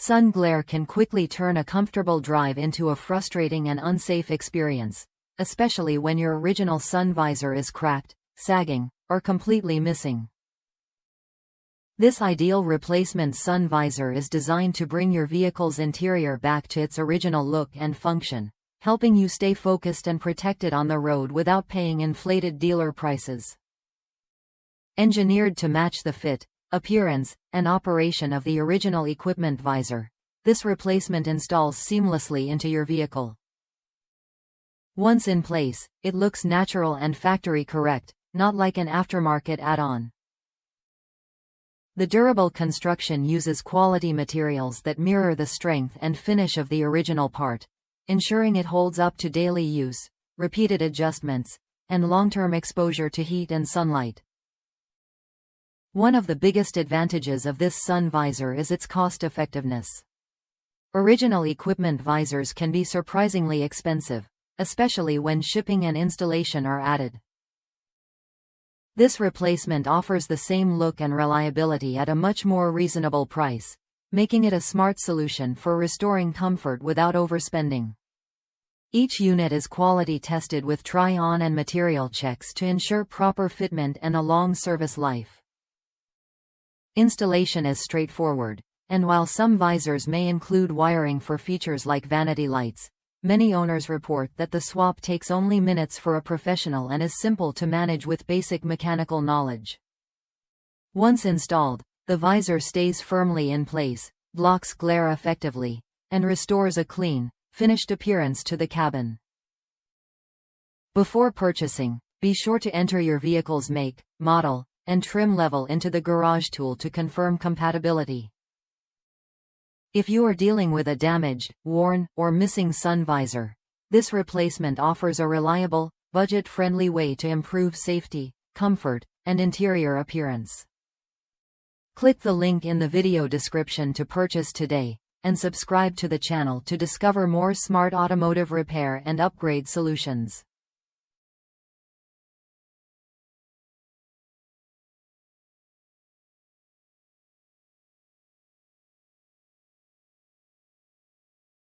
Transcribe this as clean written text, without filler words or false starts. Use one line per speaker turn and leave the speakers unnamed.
Sun glare can quickly turn a comfortable drive into a frustrating and unsafe experience, especially when your original sun visor is cracked, sagging, or completely missing. This ideal replacement sun visor is designed to bring your vehicle's interior back to its original look and function, helping you stay focused and protected on the road without paying inflated dealer prices. Engineered to match the fit, appearance, and operation of the original equipment visor, this replacement installs seamlessly into your vehicle. Once in place, it looks natural and factory correct, not like an aftermarket add-on. The durable construction uses quality materials that mirror the strength and finish of the original part, ensuring it holds up to daily use, repeated adjustments, and long-term exposure to heat and sunlight. One of the biggest advantages of this sun visor is its cost-effectiveness. Original equipment visors can be surprisingly expensive, especially when shipping and installation are added. This replacement offers the same look and reliability at a much more reasonable price, making it a smart solution for restoring comfort without overspending. Each unit is quality tested with try-on and material checks to ensure proper fitment and a long service life. Installation is straightforward, and while some visors may include wiring for features like vanity lights, many owners report that the swap takes only minutes for a professional and is simple to manage with basic mechanical knowledge. Once installed, the visor stays firmly in place, blocks glare effectively, and restores a clean, finished appearance to the cabin. Before purchasing, be sure to enter your vehicle's make, model, and trim level into the garage tool to confirm compatibility. If you are dealing with a damaged, worn, or missing sun visor, this replacement offers a reliable, budget-friendly way to improve safety, comfort, and interior appearance. Click the link in the video description to purchase today, and subscribe to the channel to discover more smart automotive repair and upgrade solutions.